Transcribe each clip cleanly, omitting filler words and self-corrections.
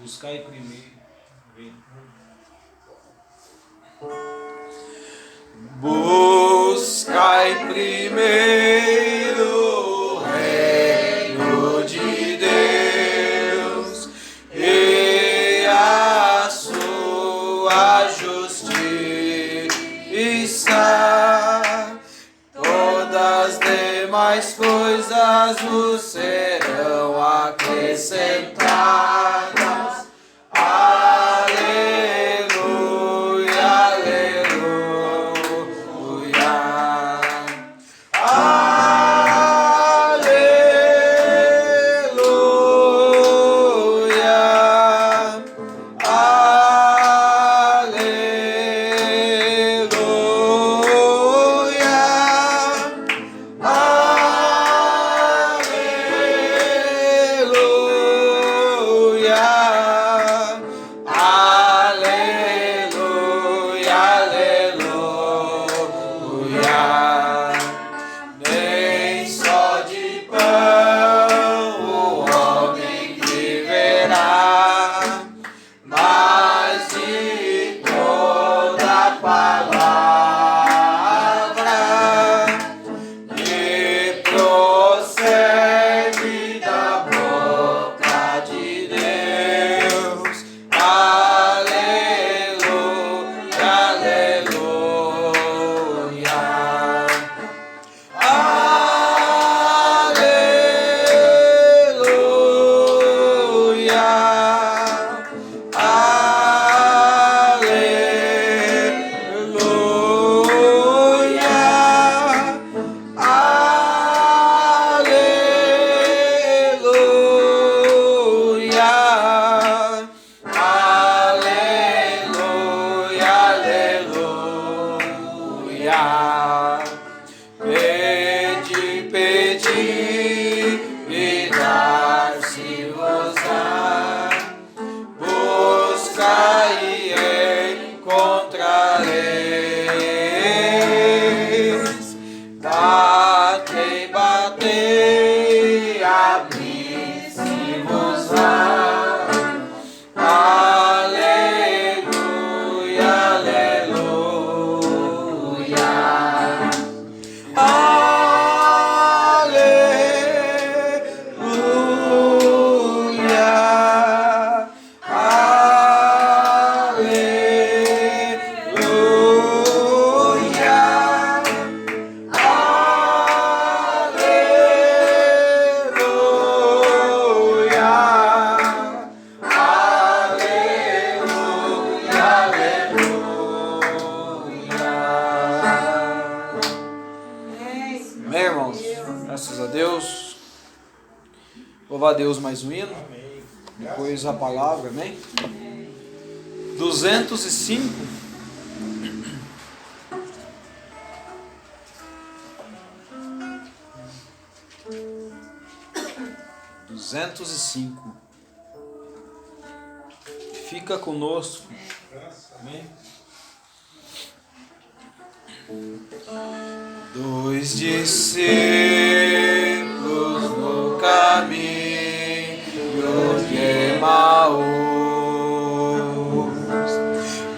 Buscai primeiro. Buscai primeiro o reino de Deus e a sua justiça. Todas as demais coisas vos serão acrescentadas. Aleluia, aleluia. Nem só de pão o homem viverá, mas de toda palavra que procede da boca de Deus. Aleluia, aleluia. Pedi, pedi e dar-se-vos-á. Buscai e encontrareis. Batei, batei, abri-se-vos-á. Aleluia, aleluia. Amém, irmãos? Graças a Deus. Louvar a Deus mais um hino. Depois a palavra, amém? 205. Fica conosco. Amém? Dois discípulos no caminho de Emaús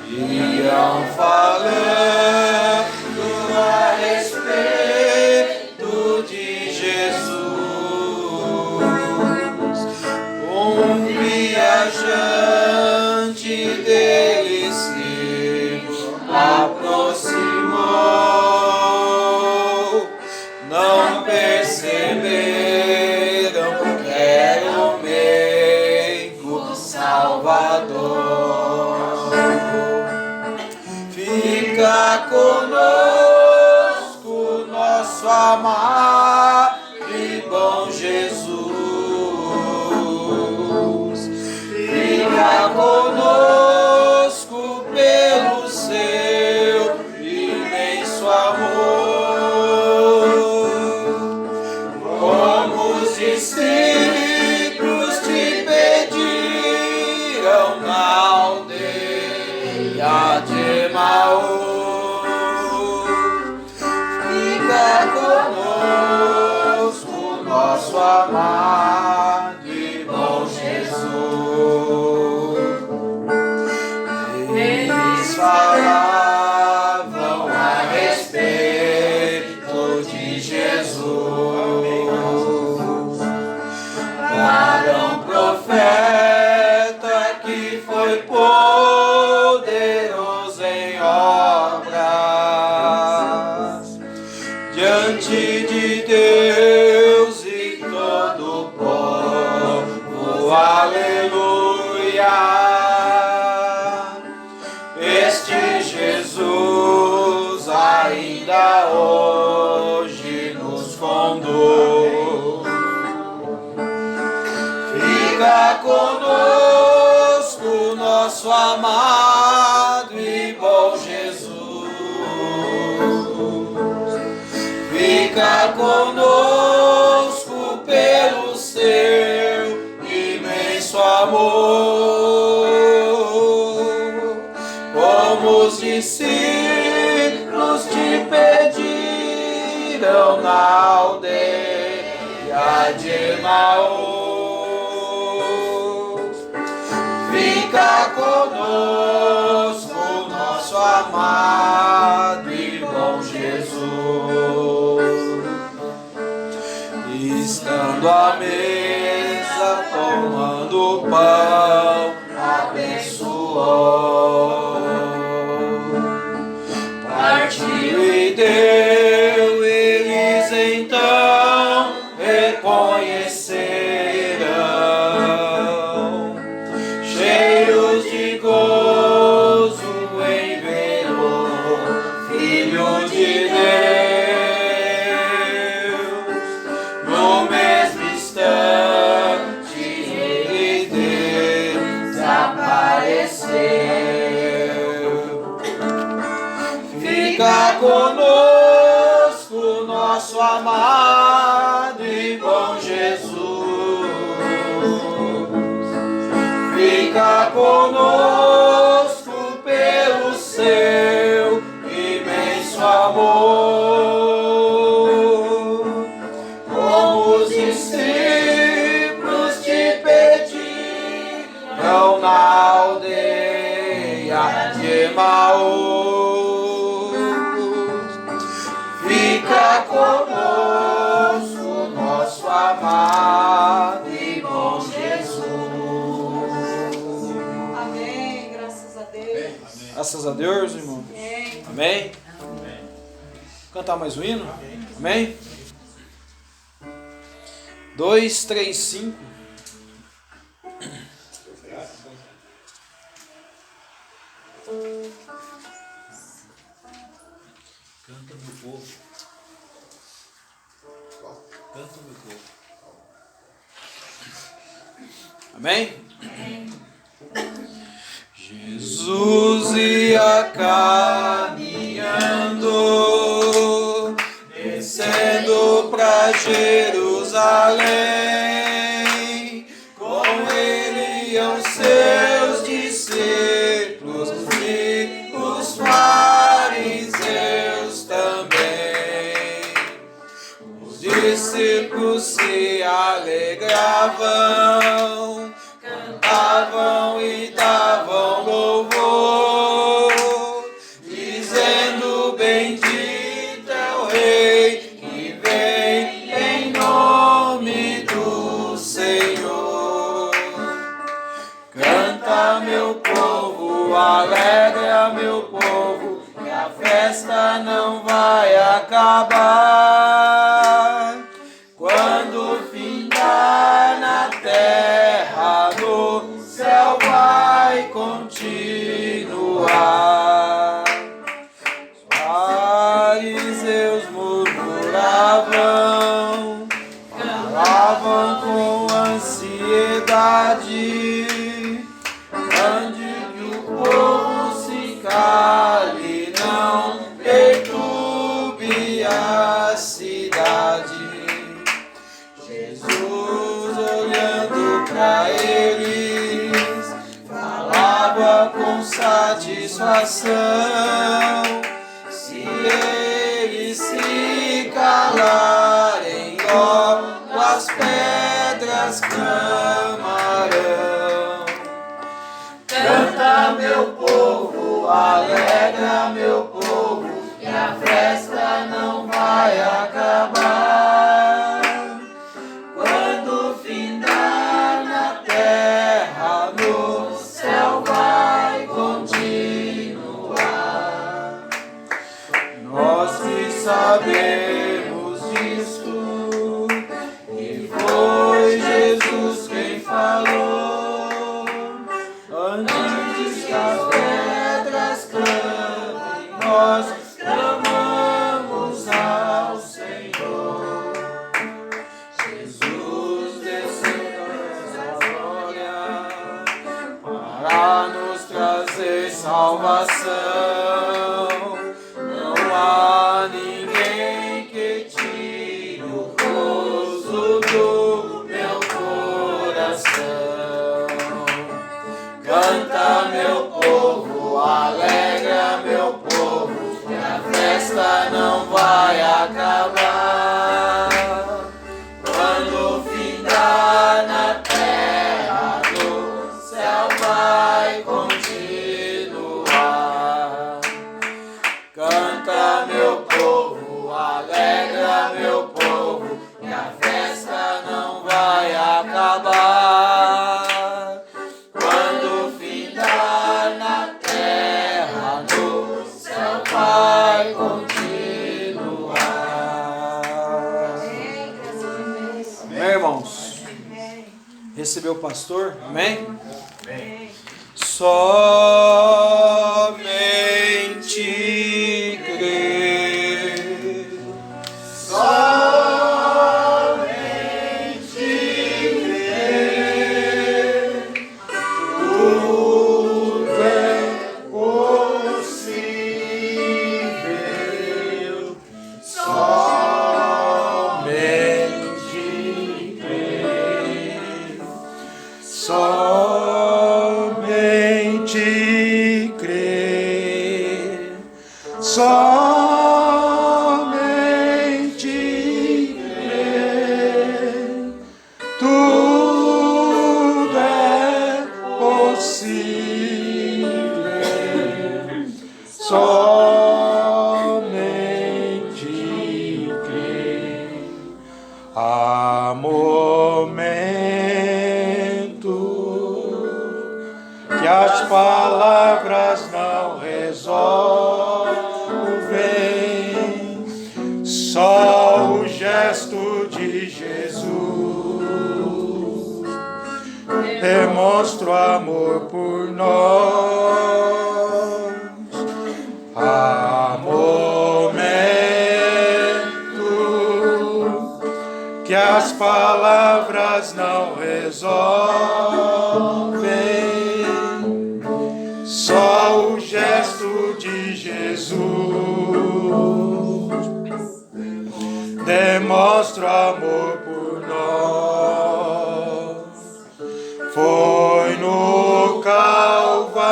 iam falando a respeito de Jesus. Um viajante dele se aproximou. Não perceberam que era o meigo Salvador. Fica conosco, nosso amado e bom Jesus. Fica conosco pelo seu imenso amor. Como os discípulos te pediram na aldeia de Emaús. Fica conosco. Jesus, para um profeta que foi poderoso em obras, diante de Deus e todo o povo, aleluia. Este Jesus ainda hoje nos conduz. Fica conosco, nosso amado e bom Jesus. Fica conosco pelo seu imenso amor. Como os discípulos te pediram na aldeia de Emaús. Fica conosco, nosso amado e bom Jesus. Estando à mesa, tomando o pão, abençoou, partiu e deu. Eles então reconheceram, cheios de gozo em ver o Filho de Deus. No mesmo instante ele desapareceu. Fica conosco, nosso amado e bom Jesus. Fica conosco pelo seu imenso amor. Como os discípulos te pediram na aldeia de Emaús. Fica conosco, nosso amado e bom Jesus. Amém, graças a Deus. Graças a Deus, irmão. Amém. Amém. Cantar mais um hino? Amém. 2, 3, 5. Canta, meu povo. Canta, meu povo. Amém? Jesus ia caminhando, descendo para Jerusalém. Com ele iam seus discípulos e os fariseus também. Os discípulos se alegravam, cantavam e davam louvor, dizendo: bendito é o Rei que vem em nome do Senhor. Canta, meu povo, alegra, meu povo, que a festa não vai acabar. Quando findar na terra, no céu vai continuar. Os fariseus murmuravam, falavam com ansiedade, ande que o povo se cale, não perturbe a cidade. Jesus, olhando para eles, falava com satisfação. Se eles se calarem, logo as pedras clamarão. Canta, meu povo, alegra, meu povo, que a festa não vai vai acabar. Quando findar na terra, no céu vai continuar. Nós que sabemos disso, e foi Jesus quem falou, antes que as pedras clamem, nós clamamos ao Senhor. Jesus desceu da glória para nos trazer salvação. Não há ninguém que tire o gozo do meu coração. Canta, meu povo, alegra, meu povo, que a festa não vai acabar. Quando findar na terra, no céu vai continuar. Canta, meu povo, alegra, meu povo, que a festa não vai acabar. Quando findar na terra, no céu vai continuar. Amém, irmãos? Recebeu o pastor? Amém? Somente crer. Somente crer. Tudo é possível. Somente crer. Somente crer. Somente crer. Tudo é possível. Somente crer. Há momento que as palavras não resolvem, só o gesto de Jesus demonstra o amor por nós. Há momento que as palavras não resolvem, só o gesto de Jesus demonstra amor por nós. Foi no Calvário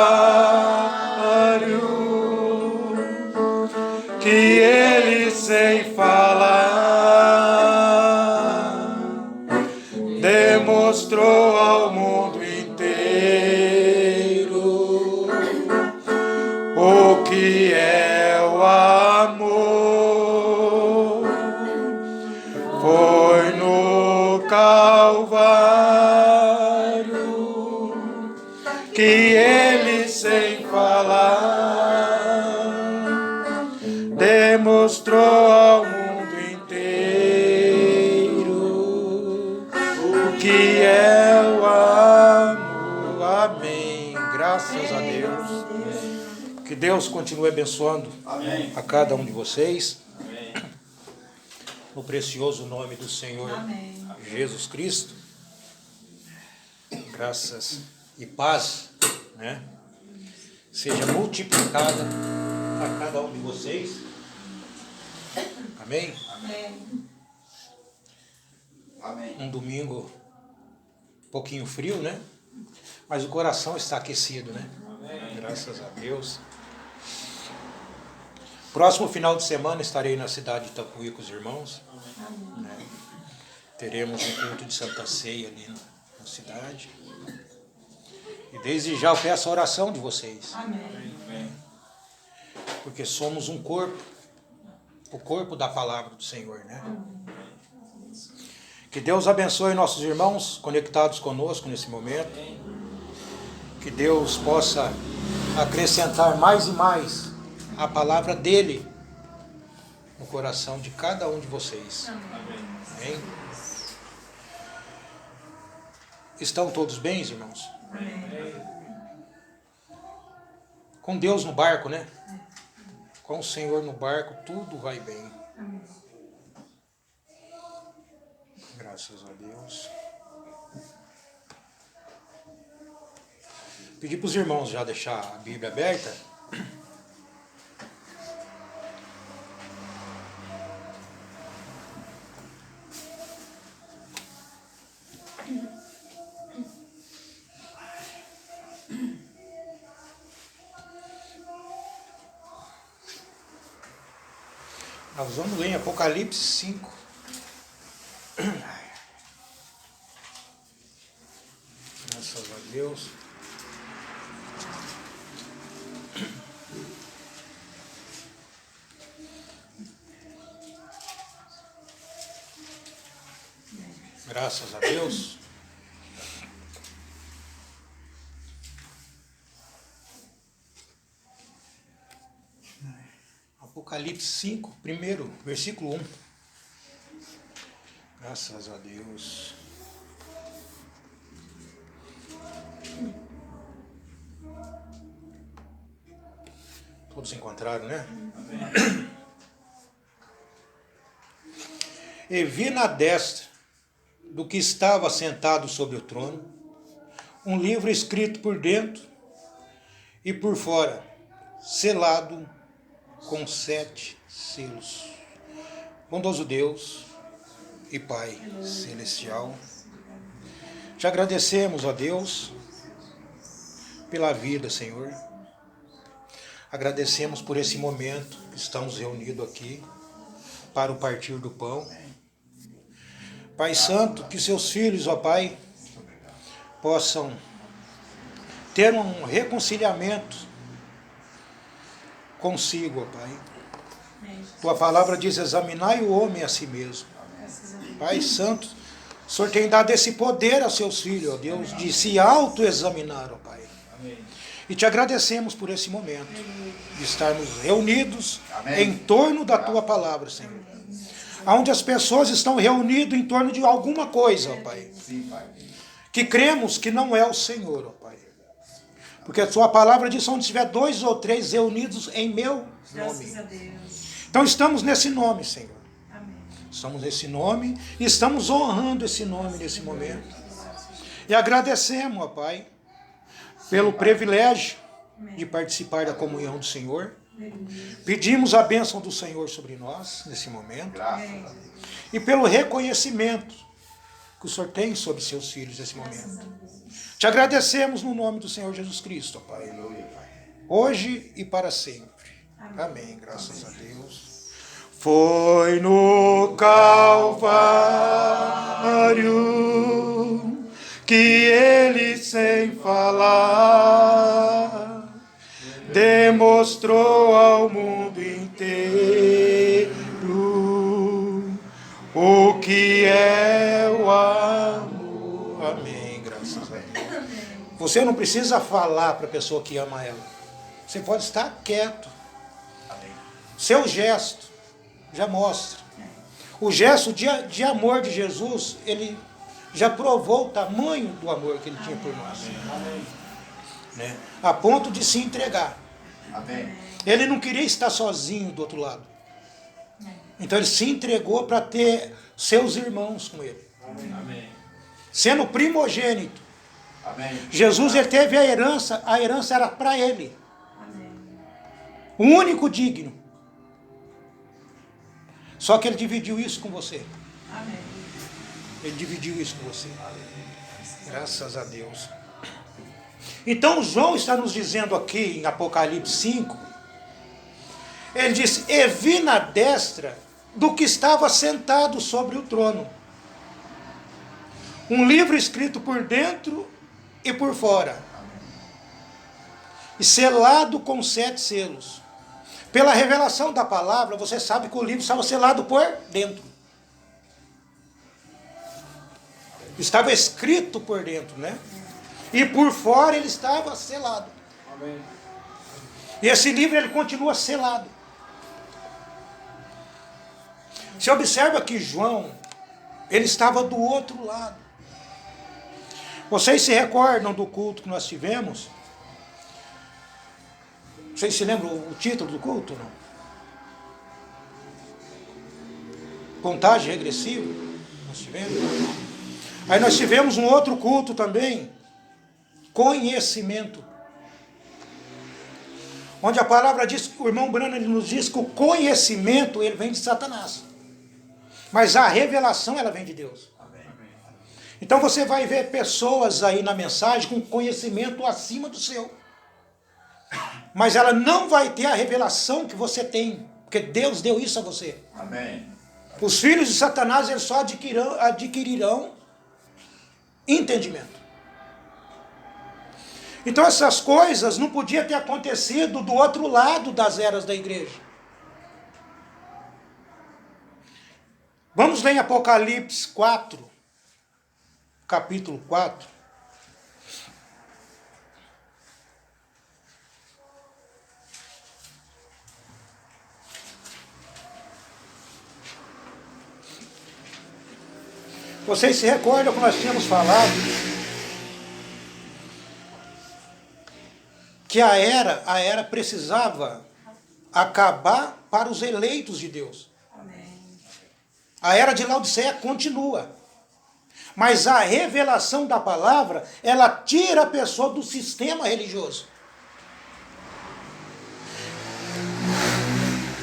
que ele, sem falar, demonstrou ao mundo inteiro o que é o amor. Foi no Calvário que ele, sem falar, demonstrou ao mundo inteiro o que é o amor. Amém. Graças a Deus. Que Deus continue abençoando a cada um de vocês. No precioso nome do Senhor Jesus Cristo. Graças e paz, né, seja multiplicada a cada um de vocês. Amém? Amém. Um domingo um pouquinho frio, né? Mas o coração está aquecido, né? Graças a Deus. Próximo final de semana estarei na cidade de Itapuí com os irmãos. Né? Teremos um culto de Santa Ceia ali na cidade. E desde já eu peço a oração de vocês. Amém. Porque somos um corpo. o corpo da palavra do Senhor, né? Que Deus abençoe nossos irmãos conectados conosco nesse momento. Que Deus possa acrescentar mais e mais a palavra dele no coração de cada um de vocês. Amém? Estão todos bem, irmãos? Amém. Com Deus no barco, né? Com o Senhor no barco, tudo vai bem. Amém. Graças a Deus. Pedir para os irmãos já deixar a Bíblia aberta. Nós vamos ler em Apocalipse 5. Graças a Deus. Graças a Deus. Apocalipse 5, primeiro, versículo 1. Graças a Deus. Todos encontraram, né? Amém. E vi na destra do que estava sentado sobre o trono um livro escrito por dentro e por fora, selado com 7 selos. Bondoso Deus e Pai Celestial, te agradecemos, ó Deus, pela vida, Senhor. Agradecemos por esse momento que estamos reunidos aqui para o partir do pão. Pai Santo, que seus filhos, ó Pai, possam ter um reconciliamento consigo, ó Pai. Tua palavra diz, examinai o homem a si mesmo. Pai Santo, o Senhor tem dado esse poder aos seus filhos, ó Deus, de se autoexaminar, ó Pai. E te agradecemos por esse momento, de estarmos reunidos em torno da tua palavra, Senhor. Onde as pessoas estão reunidas em torno de alguma coisa, ó Pai. Que cremos que não é o Senhor, ó Pai. Porque a sua palavra diz, onde tiver 2 ou 3 reunidos em meu nome. Então estamos nesse nome, Senhor. Estamos nesse nome e estamos honrando esse nome nesse momento. E agradecemos, ó Pai, pelo privilégio de participar da comunhão do Senhor. Pedimos a bênção do Senhor sobre nós nesse momento. E pelo reconhecimento que o Senhor tem sobre seus filhos nesse momento. Te agradecemos no nome do Senhor Jesus Cristo, ó Pai. Hoje e para sempre. Amém. Graças a Deus. Foi no Calvário que ele, sem falar, demonstrou ao mundo inteiro o que é o amor. Amém. Graças a Deus. Você não precisa falar para a pessoa que ama ela. Você pode estar quieto. Seu gesto já mostra. O gesto de amor de Jesus, ele já provou o tamanho do amor que ele tinha por nós. Né? A ponto de se entregar. Amém. Ele não queria estar sozinho do outro lado. Então ele se entregou para ter seus irmãos com ele. Amém. Sendo primogênito. Amém. Jesus, ele teve a herança era para ele. Amém. O único digno. Só que ele dividiu isso com você. Amém. Ele dividiu isso com você. Graças a Deus. Então João está nos dizendo aqui em Apocalipse 5, ele diz, e vi na destra do que estava sentado sobre o trono um livro escrito por dentro e por fora, e selado com 7 selos. Pela revelação da palavra, você sabe que o livro estava selado por dentro. Estava escrito por dentro, né? E por fora ele estava selado. Amém. E esse livro ele continua selado. Você observa que João, ele estava do outro lado. Vocês se recordam do culto que nós tivemos? Vocês se lembram o título do culto? Não? Contagem regressiva? Nós tivemos. Aí nós tivemos um outro culto também, conhecimento. Onde a palavra diz, o irmão Brano ele nos diz que o conhecimento ele vem de Satanás. Mas a revelação ela vem de Deus. Então você vai ver pessoas aí na mensagem com conhecimento acima do seu. Mas ela não vai ter a revelação que você tem, porque Deus deu isso a você. Amém. Os filhos de Satanás eles só adquirirão entendimento. Então essas coisas não podiam ter acontecido do outro lado das eras da igreja. Vamos ler em Apocalipse 4, capítulo 4. Vocês se recordam que nós tínhamos falado que a era precisava acabar para os eleitos de Deus. A era de Laodiceia continua. Mas a revelação da palavra, ela tira a pessoa do sistema religioso.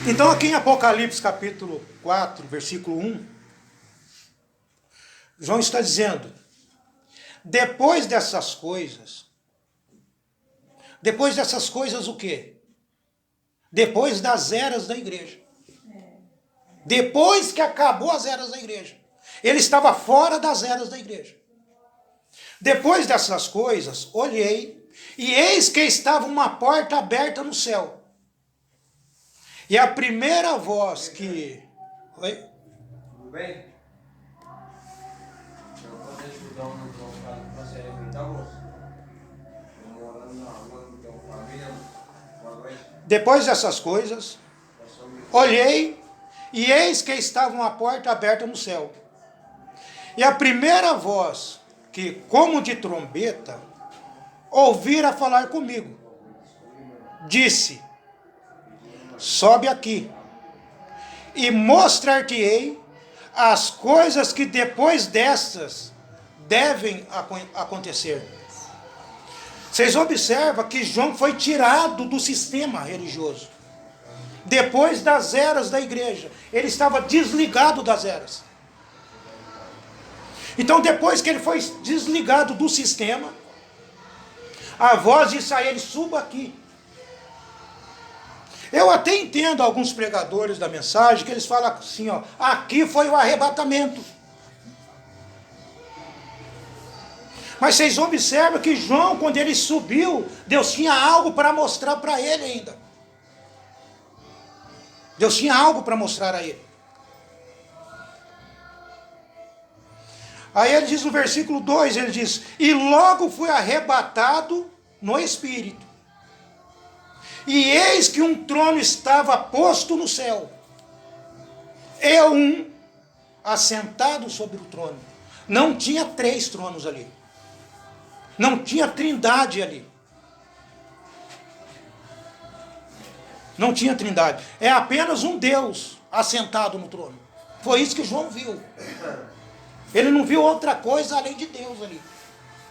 Então aqui em Apocalipse capítulo 4, versículo 1, João está dizendo, depois dessas coisas o quê? Depois das eras da igreja. Depois que acabou as eras da igreja. Ele estava fora das eras da igreja. Depois dessas coisas, olhei, e eis que estava uma porta aberta no céu. E a primeira voz que... Oi? Tudo bem? Eu vou poder estudar um caso para ser aqui, tá, moço? Eu morando na rua, não tenho família. Boa noite. Depois dessas coisas, olhei, e eis que estava uma porta aberta no céu. E a primeira voz, que como de trombeta, ouvira falar comigo, disse, sobe aqui, e mostrar-te-ei as coisas que depois destas devem acontecer. Vocês observam que João foi tirado do sistema religioso. Depois das eras da igreja. Ele estava desligado das eras. Então depois que ele foi desligado do sistema, a voz disse a ele, suba aqui. Eu até entendo alguns pregadores da mensagem que eles falam assim, ó, aqui foi o arrebatamento. Mas vocês observam que João, quando ele subiu, Deus tinha algo para mostrar para ele ainda. Deus tinha algo para mostrar a ele. Aí ele diz no versículo 2, ele diz, e logo fui arrebatado no Espírito. E eis que um trono estava posto no céu. E um assentado sobre o trono. Não tinha 3 tronos ali. Não tinha trindade ali. Não tinha trindade. É apenas um Deus assentado no trono. Foi isso que João viu. Ele não viu outra coisa além de Deus ali.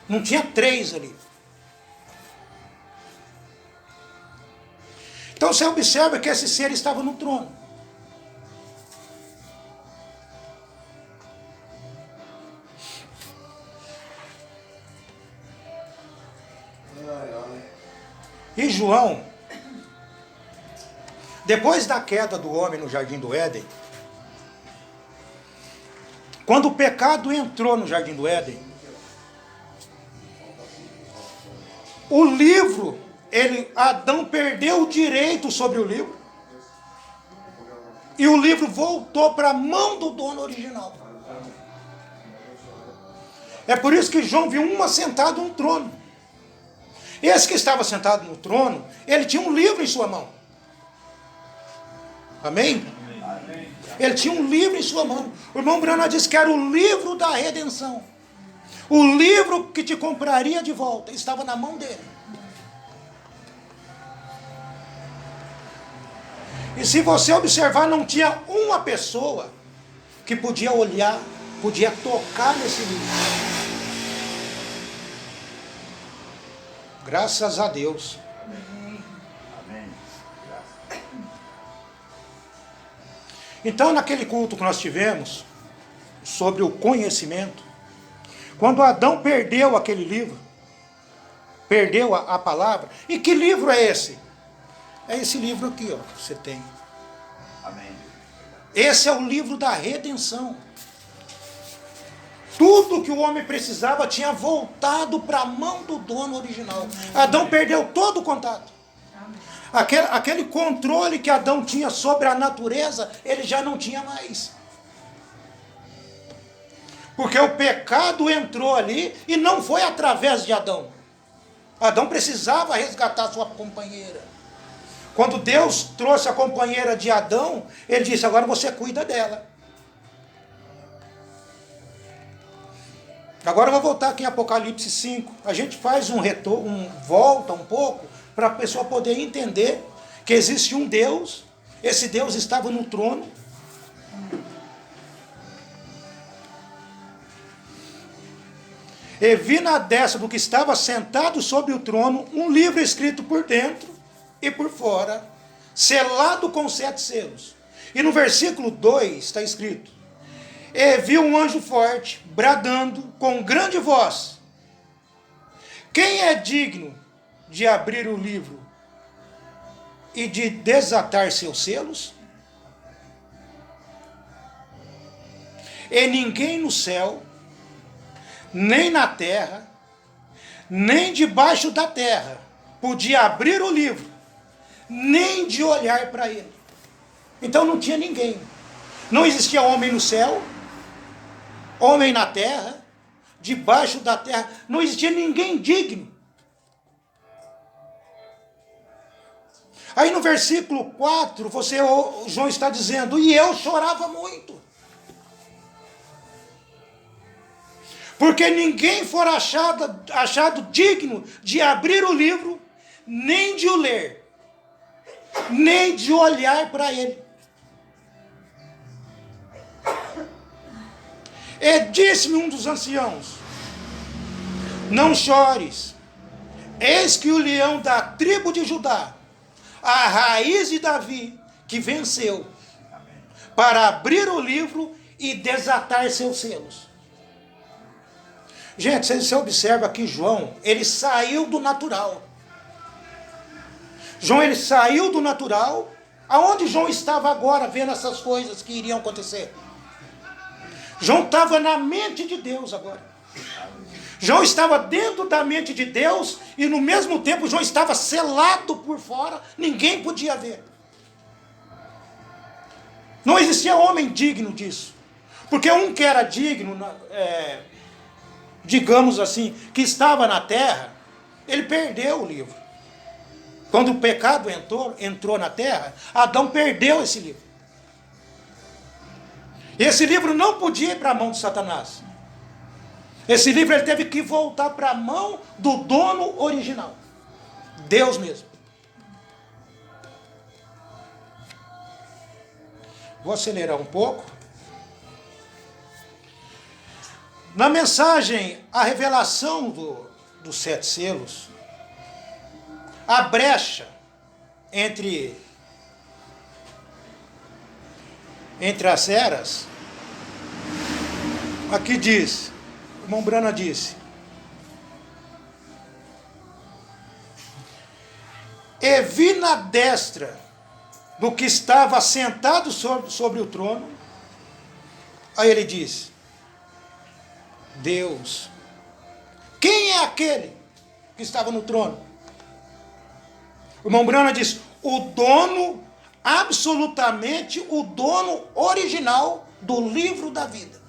Não tinha 3 ali. Então você observa que esse ser estava no trono. E João, depois da queda do homem no jardim do Éden, quando o pecado entrou no jardim do Éden, o livro, Adão perdeu o direito sobre o livro. E o livro voltou para a mão do dono original. É por isso que João viu um assentado no trono. Esse que estava sentado no trono, ele tinha um livro em sua mão. Amém? Ele tinha um livro em sua mão. O irmão Branham disse que era o livro da redenção. O livro que te compraria de volta estava na mão dele. E se você observar, não tinha uma pessoa que podia olhar, podia tocar nesse livro. Graças a Deus. Então, naquele culto que nós tivemos, sobre o conhecimento, quando Adão perdeu aquele livro, perdeu a palavra, e que livro é esse? É esse livro aqui, ó, que você tem. Amém. Esse é o livro da redenção. Tudo que o homem precisava tinha voltado para a mão do dono original. Adão perdeu todo o contato. Aquele controle que Adão tinha sobre a natureza, ele já não tinha mais. Porque o pecado entrou ali e não foi através de Adão. Adão precisava resgatar sua companheira. Quando Deus trouxe a companheira de Adão, ele disse, agora você cuida dela. Agora eu vou voltar aqui em Apocalipse 5. A gente faz volta um pouco, para a pessoa poder entender que existe um Deus. Esse Deus estava no trono. E vi na destra do que estava sentado sobre o trono um livro escrito por dentro e por fora, selado com 7 selos. E no versículo 2 está escrito: e vi um anjo forte, bradando com grande voz: quem é digno de abrir o livro e de desatar seus selos? E ninguém no céu, nem na terra, nem debaixo da terra, podia abrir o livro, nem de olhar para ele. Então não tinha ninguém. Não existia homem no céu, homem na terra, debaixo da terra. Não existia ninguém digno. Aí no versículo 4, João está dizendo, e eu chorava muito. Porque ninguém fora achado digno de abrir o livro, nem de o ler, nem de olhar para ele. E disse-me um dos anciãos: não chores, eis que o leão da tribo de Judá, a raiz de Davi, que venceu, para abrir o livro e desatar seus selos. Gente, você observa que João, ele saiu do natural. João, ele saiu do natural. Aonde João estava agora vendo essas coisas que iriam acontecer? João estava na mente de Deus agora. João estava dentro da mente de Deus e no mesmo tempo João estava selado por fora, ninguém podia ver. Não existia homem digno disso. Porque um que era digno, digamos assim, que estava na terra, ele perdeu o livro. Quando o pecado entrou na terra, Adão perdeu esse livro. Esse livro não podia ir para a mão de Satanás. Esse livro ele teve que voltar para a mão do dono original. Deus mesmo. Vou acelerar um pouco. Na mensagem, a revelação dos 7 selos, a brecha entre as eras, aqui diz, o irmão Branham disse: e vi na destra do que estava sentado sobre o trono. Aí ele diz: Deus. Quem é aquele que estava no trono? O irmão Branham diz: o dono, absolutamente o dono original do livro da vida.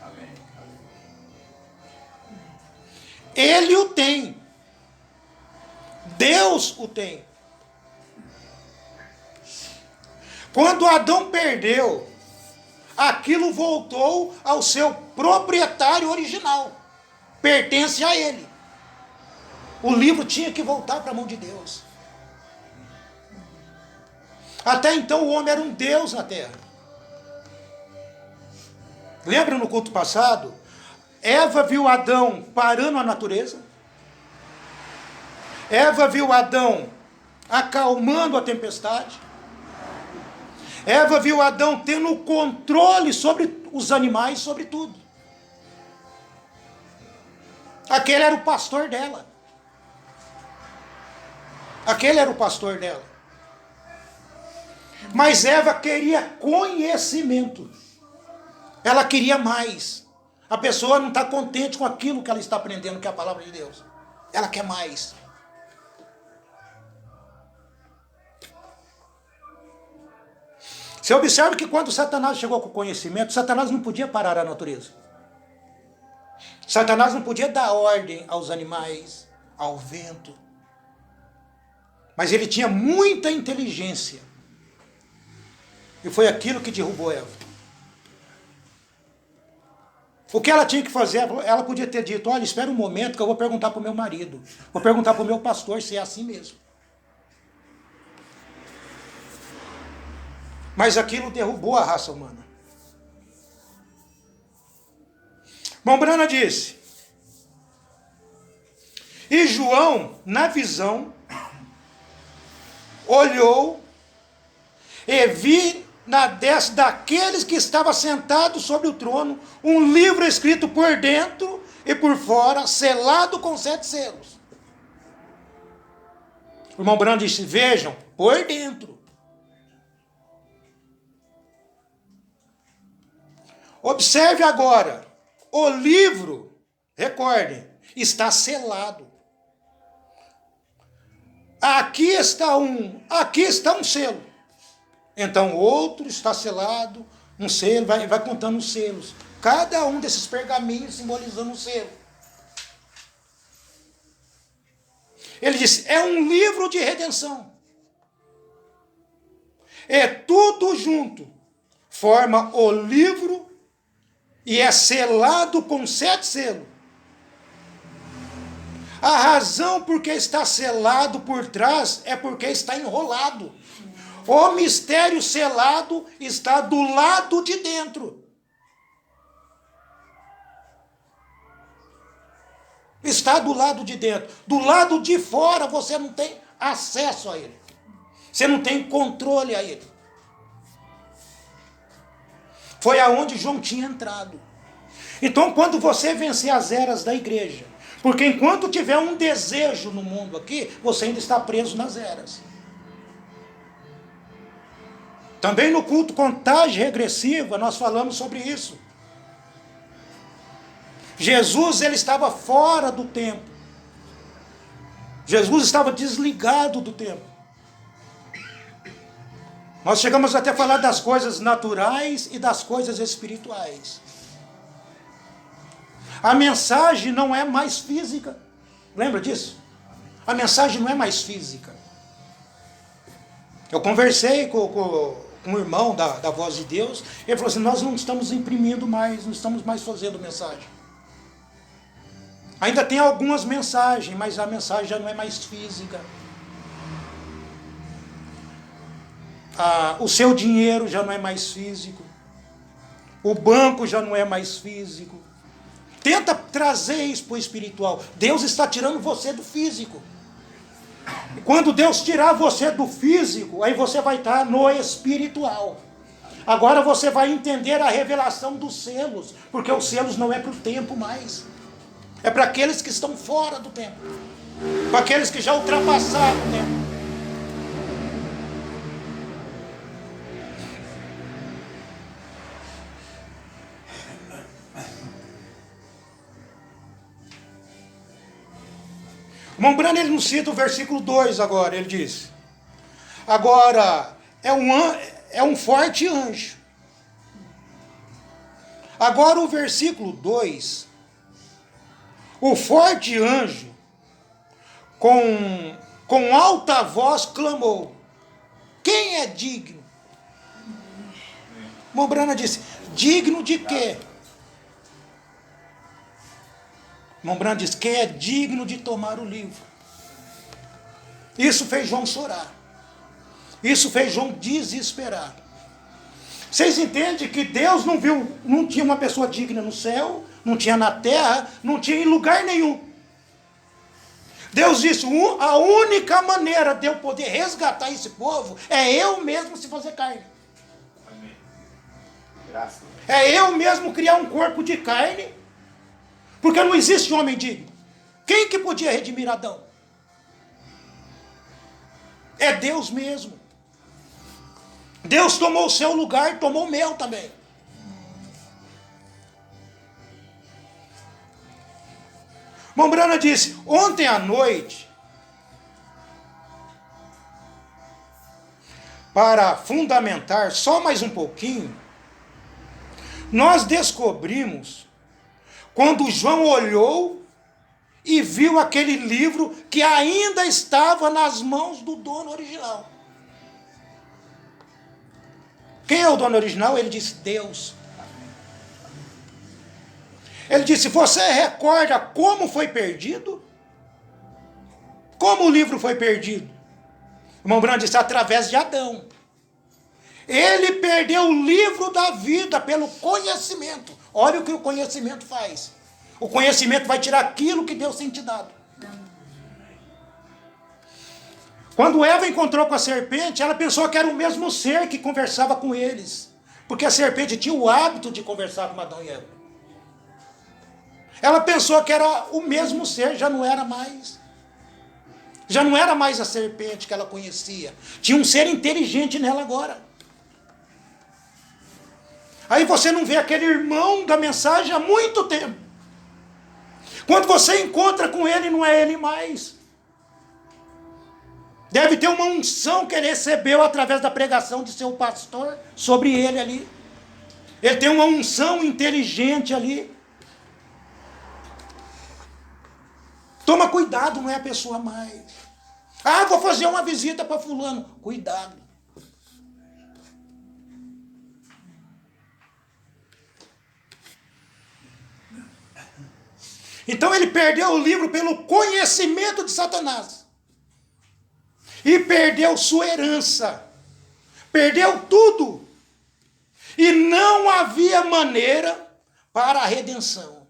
Amém. Ele o tem. Deus o tem. Quando Adão perdeu, aquilo voltou ao seu proprietário original. Pertence a ele. O livro tinha que voltar para a mão de Deus. Até então o homem era um Deus na terra. Lembra no culto passado? Eva viu Adão parando a natureza. Eva viu Adão acalmando a tempestade. Eva viu Adão tendo controle sobre os animais, sobre tudo. Aquele era o pastor dela. Aquele era o pastor dela. Mas Eva queria conhecimento. Ela queria mais. A pessoa não está contente com aquilo que ela está aprendendo, que é a palavra de Deus. Ela quer mais. Você observa que quando Satanás chegou com o conhecimento, Satanás não podia parar a natureza. Satanás não podia dar ordem aos animais, ao vento. Mas ele tinha muita inteligência. E foi aquilo que derrubou Eva. O que ela tinha que fazer? Ela podia ter dito, olha, espera um momento que eu vou perguntar para o meu marido. Vou perguntar para o meu pastor se é assim mesmo. Mas aquilo derrubou a raça humana. Mombrana disse, e João, na visão, olhou e vi na destra daqueles que estavam sentados sobre o trono um livro escrito por dentro e por fora, selado com 7 selos. O irmão Branham disse, vejam, por dentro. Observe agora, o livro, recordem, está selado. Aqui está um selo. Então outro está selado, um selo, vai contando os selos. Cada um desses pergaminhos simbolizando um selo. Ele disse, é um livro de redenção. É tudo junto. Forma o livro e é selado com 7 selos. A razão por que está selado por trás é porque está enrolado. O mistério selado está do lado de dentro. Está do lado de dentro. Do lado de fora você não tem acesso a ele. Você não tem controle a ele. Foi aonde João tinha entrado. Então, quando você vencer as eras da igreja, porque enquanto tiver um desejo no mundo aqui, você ainda está preso nas eras. Também no culto contagem regressiva, nós falamos sobre isso. Jesus, ele estava fora do tempo. Jesus estava desligado do tempo. Nós chegamos até a falar das coisas naturais e das coisas espirituais. A mensagem não é mais física. Lembra disso? A mensagem não é mais física. Eu conversei com um irmão da Voz de Deus. Ele falou assim, nós não estamos imprimindo mais, não estamos mais fazendo mensagem. Ainda tem algumas mensagens, mas a mensagem já não é mais física. O seu dinheiro já não é mais físico. O banco já não é mais físico. Tenta trazer isso para o espiritual. Deus está tirando você do físico. E quando Deus tirar você do físico, aí você vai estar no espiritual. Agora você vai entender a revelação dos selos, porque os selos não é para o tempo mais. É para aqueles que estão fora do tempo. Para aqueles que já ultrapassaram o tempo. O irmão Branham, ele nos cita o versículo 2 agora, ele diz, agora, é um forte anjo. Agora o versículo 2. O forte anjo, com alta voz, clamou: quem é digno? Mombrana disse: digno de quê? Mombrana disse: quem é digno de tomar o livro? Isso fez João chorar. Isso fez João desesperar. Vocês entendem que Deus não tinha uma pessoa digna no céu, não tinha na terra, não tinha em lugar nenhum. Deus disse: a única maneira de eu poder resgatar esse povo é eu mesmo se fazer carne. Amém. Graças. É eu mesmo criar um corpo de carne, porque não existe homem digno. Quem que podia redimir Adão? É Deus mesmo. Deus tomou o seu lugar, tomou o meu também. Mombrana disse: ontem à noite, para fundamentar só mais um pouquinho, nós descobrimos, quando João olhou e viu aquele livro que ainda estava nas mãos do dono original. Quem é o dono original? Ele disse: Deus. Ele disse: você recorda como foi perdido? Como o livro foi perdido? O irmão Brando disse: através de Adão. Ele perdeu o livro da vida pelo conhecimento. Olha o que o conhecimento faz. O conhecimento vai tirar aquilo que Deus tem te dado. Quando Eva encontrou com a serpente, ela pensou que era o mesmo ser que conversava com eles. Porque a serpente tinha o hábito de conversar com Adão e Eva. Ela pensou que era o mesmo ser, já não era mais. Já não era mais a serpente que ela conhecia. Tinha um ser inteligente nela agora. Aí você não vê aquele irmão da mensagem há muito tempo. Quando você encontra com ele, não é ele mais. Deve ter uma unção que ele recebeu através da pregação de seu pastor sobre ele ali. Ele tem uma unção inteligente ali. Toma cuidado, não é a pessoa mais. Ah, vou fazer uma visita para fulano. Cuidado. Então ele perdeu o livro pelo conhecimento de Satanás. E perdeu sua herança. Perdeu tudo. E não havia maneira para a redenção.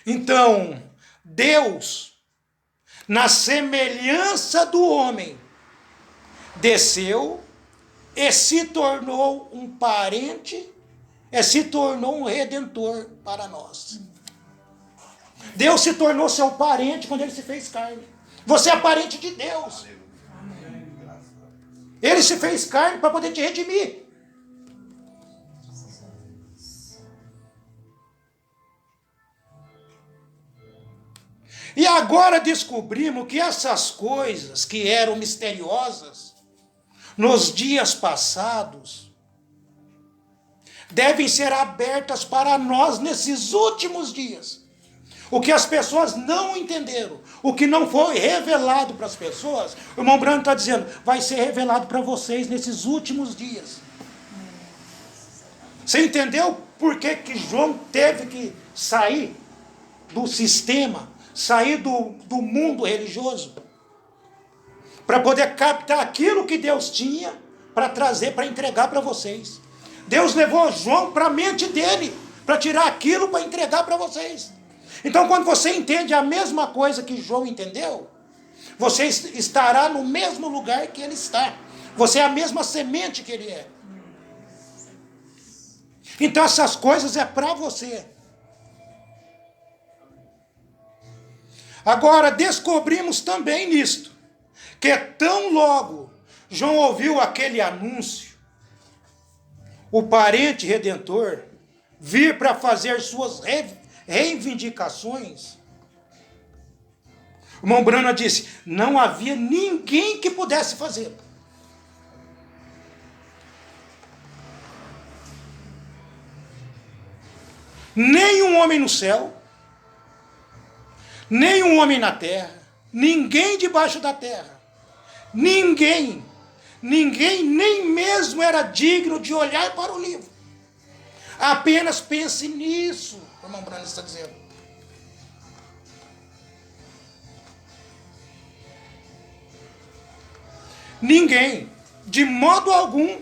Então, Deus, na semelhança do homem, desceu e se tornou um parente, e se tornou um redentor para nós. Deus se tornou seu parente quando ele se fez carne. Você é parente de Deus. Ele se fez carne para poder te redimir. E agora descobrimos que essas coisas que eram misteriosas nos dias passados devem ser abertas para nós nesses últimos dias. O que as pessoas não entenderam, o que não foi revelado para as pessoas, o irmão Branco está dizendo, vai ser revelado para vocês nesses últimos dias. Você entendeu por que João teve que sair do sistema, sair do mundo religioso? Para poder captar aquilo que Deus tinha para trazer, para entregar para vocês. Deus levou João para a mente dele, para tirar aquilo para entregar para vocês. Então, quando você entende a mesma coisa que João entendeu, você estará no mesmo lugar que ele está. Você é a mesma semente que ele é. Então, essas coisas é para você. Agora, descobrimos também nisto, que tão logo João ouviu aquele anúncio, o parente redentor vir para fazer suas reivindicações, o irmão Brana disse, não havia ninguém que pudesse fazer. nenhum homem no céu, nenhum homem na terra, ninguém debaixo da terra, ninguém nem mesmo era digno de olhar para o livro. Apenas pense nisso, o irmão Branham está dizendo. Ninguém, de modo algum,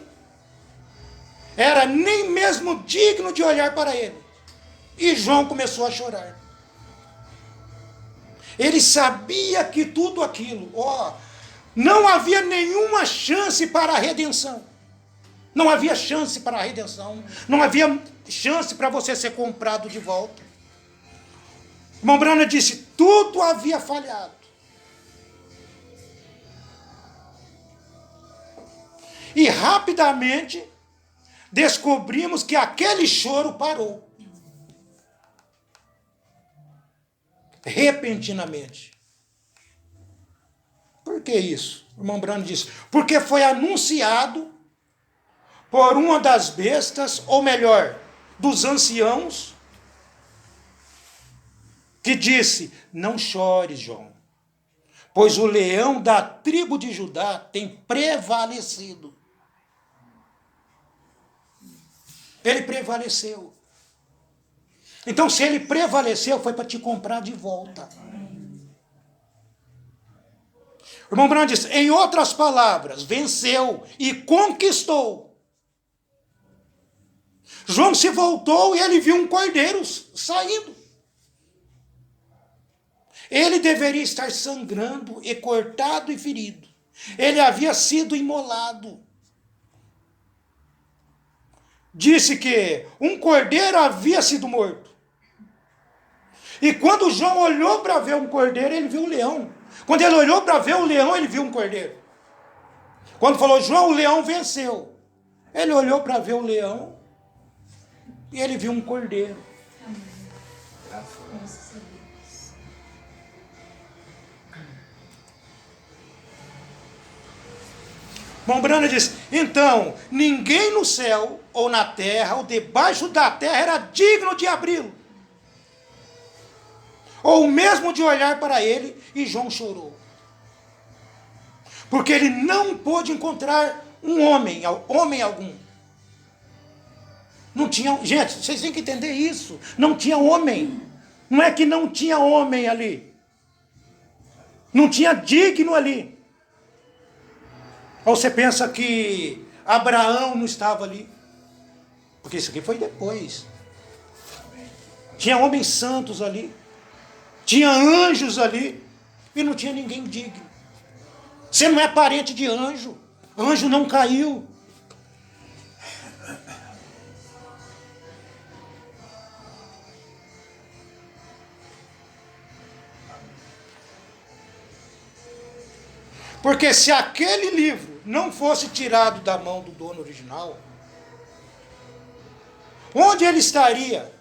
era nem mesmo digno de olhar para ele. E João começou a chorar. Ele sabia que tudo aquilo, não havia nenhuma chance para a redenção. Não havia chance para a redenção. Não havia chance para você ser comprado de volta. O irmão Branham disse, tudo havia falhado. E rapidamente descobrimos que aquele choro parou. Repentinamente. Por que isso? O irmão Branham disse, porque foi anunciado por uma das bestas, ou melhor, dos anciãos, que disse, não chores, João, pois o leão da tribo de Judá tem prevalecido. Ele prevaleceu. Então, se ele prevaleceu, foi para te comprar de volta. O irmão Branham diz, em outras palavras, venceu e conquistou. João se voltou e ele viu um cordeiro saindo. Ele deveria estar sangrando e cortado e ferido. Ele havia sido imolado. Disse que um cordeiro havia sido morto. E quando João olhou para ver um cordeiro, ele viu um leão. Quando ele olhou para ver o leão, ele viu um cordeiro. Quando falou, João, o leão venceu. Ele olhou para ver o leão e ele viu um cordeiro. Irmão Branham diz, então, ninguém no céu, ou na terra, ou debaixo da terra, era digno de abri-lo. Ou mesmo de olhar para ele, e João chorou. Porque ele não pôde encontrar um homem algum. Não tinha, gente, vocês têm que entender isso. Não tinha homem. Não é que não tinha homem ali. Não tinha digno ali. Ou você pensa que Abraão não estava ali? Porque isso aqui foi depois. Tinha homens santos ali. Tinha anjos ali. E não tinha ninguém digno. Você não é parente de anjo. Anjo não caiu. Porque se aquele livro não fosse tirado da mão do dono original, onde ele estaria?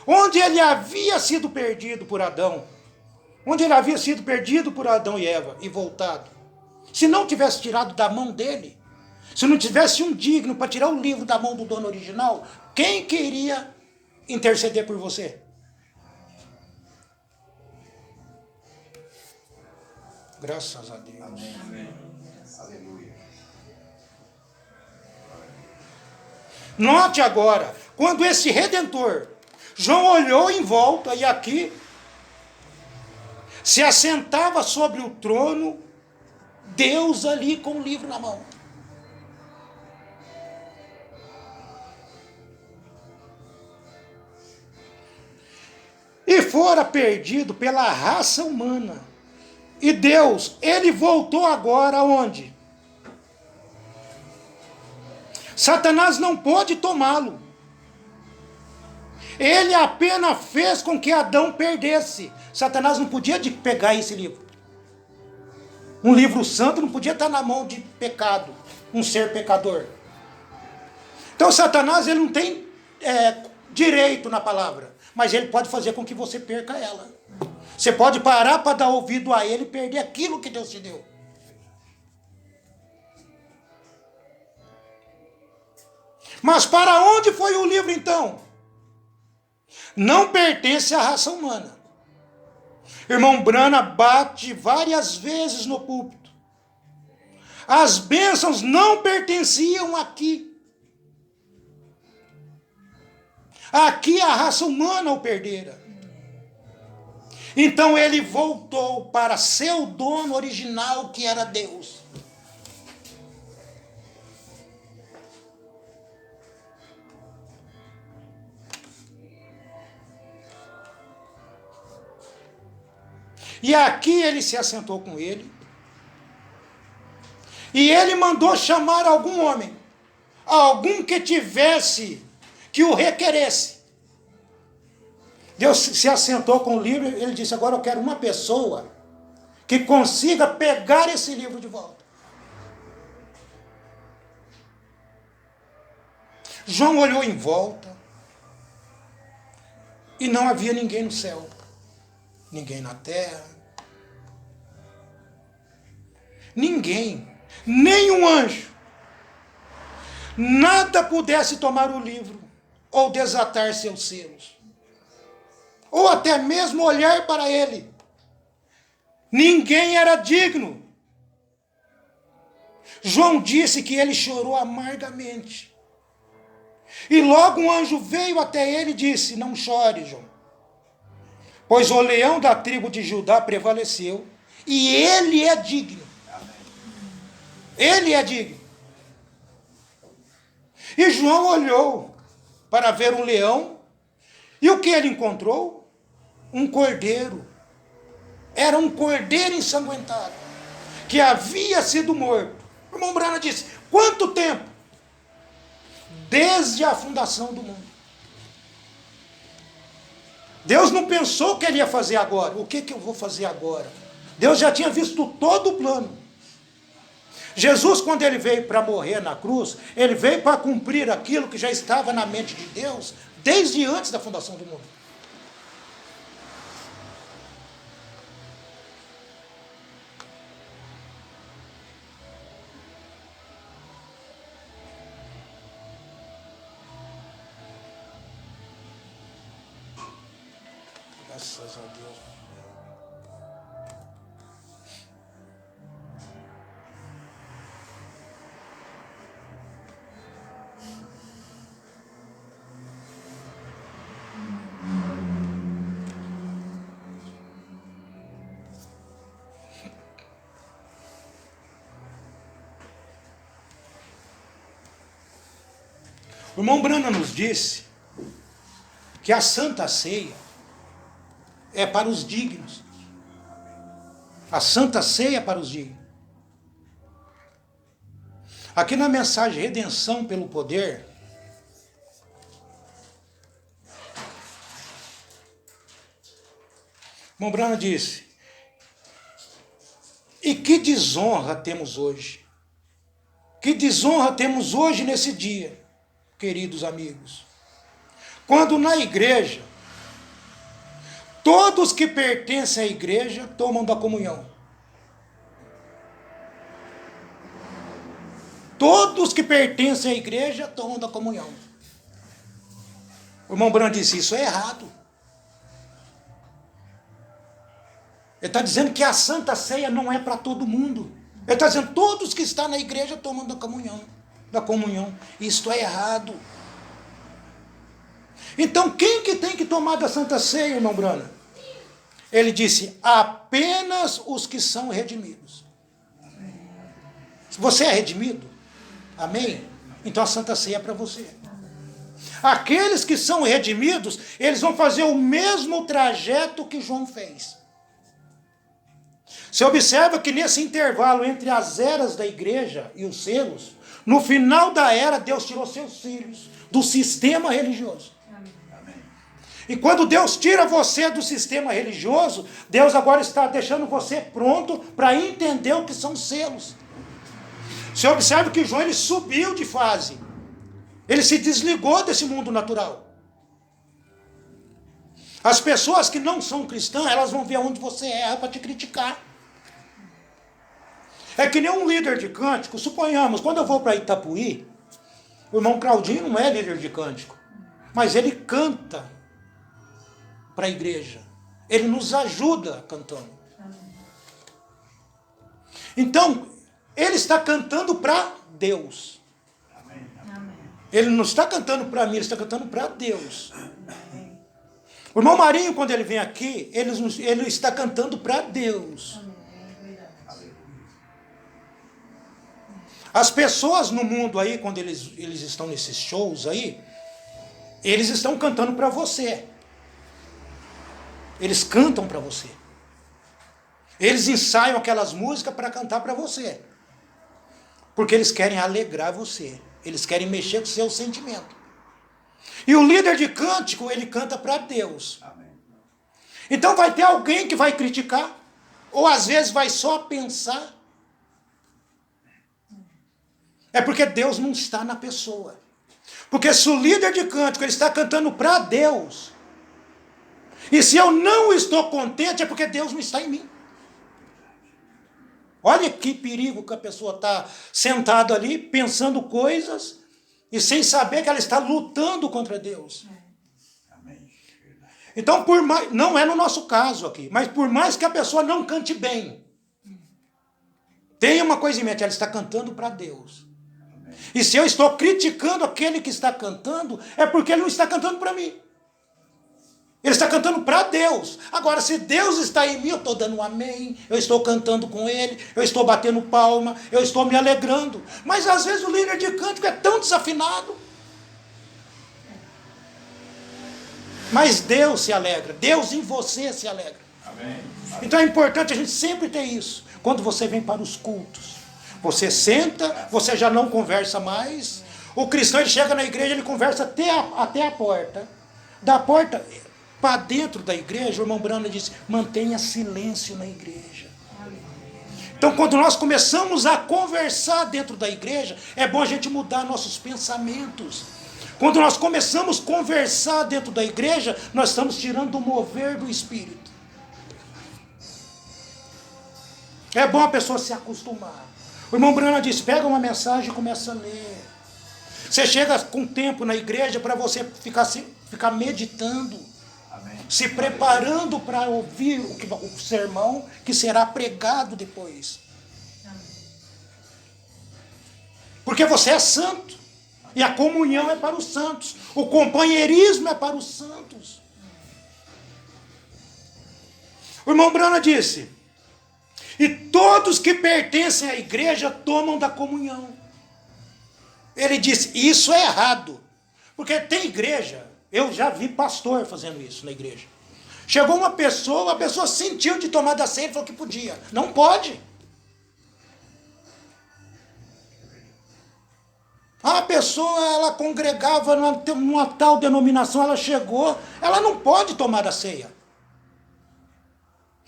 Onde ele havia sido perdido por Adão? Onde ele havia sido perdido por Adão e Eva e voltado? Se não tivesse tirado da mão dele, se não tivesse um digno para tirar o livro da mão do dono original, quem queria interceder por você? Graças a Deus. Amém. Aleluia. Note agora, quando esse Redentor, João olhou em volta e aqui se assentava sobre o trono, Deus ali com o livro na mão. E fora perdido pela raça humana. E Deus, ele voltou agora aonde? Satanás não pôde tomá-lo. Ele apenas fez com que Adão perdesse. Satanás não podia pegar esse livro. Um livro santo não podia estar na mão de pecado, um ser pecador. Então Satanás ele não tem direito na palavra, mas ele pode fazer com que você perca ela. Você pode parar para dar ouvido a ele e perder aquilo que Deus te deu. Mas para onde foi o livro então? não pertence à raça humana. Irmão Brana bate várias vezes no púlpito. As bênçãos não pertenciam aqui. Aqui a raça humana o perdera. Então ele voltou para seu dono original, que era Deus. E aqui ele se assentou com ele. E ele mandou chamar algum homem, algum que tivesse, que o requeresse. Deus se assentou com o livro, ele disse, agora eu quero uma pessoa que consiga pegar esse livro de volta. João olhou em volta e não havia ninguém no céu, ninguém na terra, ninguém, nenhum anjo, nada pudesse tomar o livro ou desatar seus selos, ou até mesmo olhar para ele. Ninguém era digno. João disse que ele chorou amargamente. E logo um anjo veio até ele e disse, não chore, João, pois o leão da tribo de Judá prevaleceu, e ele é digno. Ele é digno. E João olhou para ver um leão, e o que ele encontrou? Um cordeiro. Era um cordeiro ensanguentado, que havia sido morto. O irmão Brana disse, quanto tempo? Desde a fundação do mundo. Deus não pensou o que ele ia fazer agora. O que eu vou fazer agora? Deus já tinha visto todo o plano. Jesus, quando ele veio para morrer na cruz, ele veio para cumprir aquilo que já estava na mente de Deus, desde antes da fundação do mundo. Graças a Deus. O irmão Brana nos disse que a Santa Ceia é para os dignos. A Santa Ceia é para os dignos. Aqui na mensagem Redenção pelo Poder, o irmão Brana disse, e que desonra temos hoje? Que desonra temos hoje nesse dia, queridos amigos, quando na igreja, todos que pertencem à igreja tomam da comunhão. Todos que pertencem à igreja tomam da comunhão. O irmão Brana disse, isso é errado. Ele está dizendo que a Santa Ceia não é para todo mundo. Ele está dizendo, todos que estão na igreja tomam da comunhão. Da comunhão. Isto é errado. Então, quem que tem que tomar da Santa Ceia, irmão Brana? Ele disse, apenas os que são redimidos. Você é redimido? Amém? Então a Santa Ceia é para você. Aqueles que são redimidos, eles vão fazer o mesmo trajeto que João fez. Você observa que nesse intervalo entre as eras da igreja e os selos, no final da era, Deus tirou seus filhos do sistema religioso. E quando Deus tira você do sistema religioso, Deus agora está deixando você pronto para entender o que são selos. Você observa que João ele subiu de fase. Ele se desligou desse mundo natural. As pessoas que não são cristãs, elas vão ver onde você erra para te criticar. É que nem um líder de cântico, suponhamos, quando eu vou para Itapuí, o irmão Claudinho não é líder de cântico, mas ele canta para a igreja. Ele nos ajuda cantando. Então, ele está cantando para Deus. Ele não está cantando para mim, ele está cantando para Deus. O irmão Marinho, quando ele vem aqui, ele está cantando para Deus. As pessoas no mundo aí, quando eles estão nesses shows aí, eles estão cantando para você. Eles cantam para você. Eles ensaiam aquelas músicas para cantar para você. Porque eles querem alegrar você. Eles querem mexer com o seu sentimento. E o líder de cântico, ele canta para Deus. Amém. Então vai ter alguém que vai criticar, ou às vezes vai só pensar. É porque Deus não está na pessoa. Porque se o líder de cântico ele está cantando para Deus, e se eu não estou contente, é porque Deus não está em mim. Olha que perigo que a pessoa está sentada ali, pensando coisas, e sem saber que ela está lutando contra Deus. Então, por mais, não é no nosso caso aqui, mas por mais que a pessoa não cante bem, tenha uma coisa em mente, ela está cantando para Deus. E se eu estou criticando aquele que está cantando, é porque ele não está cantando para mim. Ele está cantando para Deus. Agora, se Deus está em mim, eu estou dando um amém, eu estou cantando com ele, eu estou batendo palma, eu estou me alegrando. Mas às vezes o líder de cântico é tão desafinado. Mas Deus se alegra, Deus em você se alegra. Amém. Então é importante a gente sempre ter isso. Quando você vem para os cultos, você senta, você já não conversa mais. O cristão ele chega na igreja, ele conversa até a porta. Da porta para dentro da igreja, o irmão Brana disse, mantenha silêncio na igreja. Então quando nós começamos a conversar dentro da igreja, é bom a gente mudar nossos pensamentos. Quando nós começamos a conversar dentro da igreja, nós estamos tirando o mover do Espírito. É bom a pessoa se acostumar. O irmão Brana disse, pega uma mensagem e começa a ler. Você chega com tempo na igreja para você ficar meditando. Amém. Se preparando para ouvir o sermão que será pregado depois. Amém. Porque você é santo. E a comunhão é para os santos. O companheirismo é para os santos. O irmão Brana disse, e todos que pertencem à igreja tomam da comunhão. Ele disse, isso é errado. Porque tem igreja, eu já vi pastor fazendo isso na igreja. Chegou uma pessoa, a pessoa sentiu de tomar da ceia e falou que podia. Não pode. A pessoa, ela congregava numa tal denominação, ela chegou, ela não pode tomar da ceia.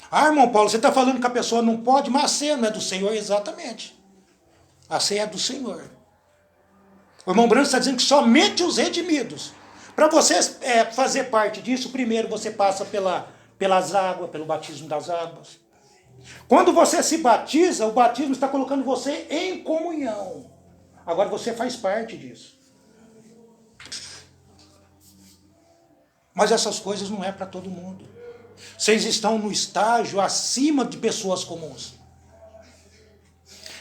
Ah, irmão Paulo, você está falando que a pessoa não pode, mas a ceia não é do Senhor, exatamente. A ceia é do Senhor. O irmão Branco está dizendo que somente os redimidos. Para você fazer parte disso, primeiro você passa pelas águas, pelo batismo das águas. Quando você se batiza, o batismo está colocando você em comunhão. Agora você faz parte disso. Mas essas coisas não é para todo mundo. Vocês estão no estágio acima de pessoas comuns.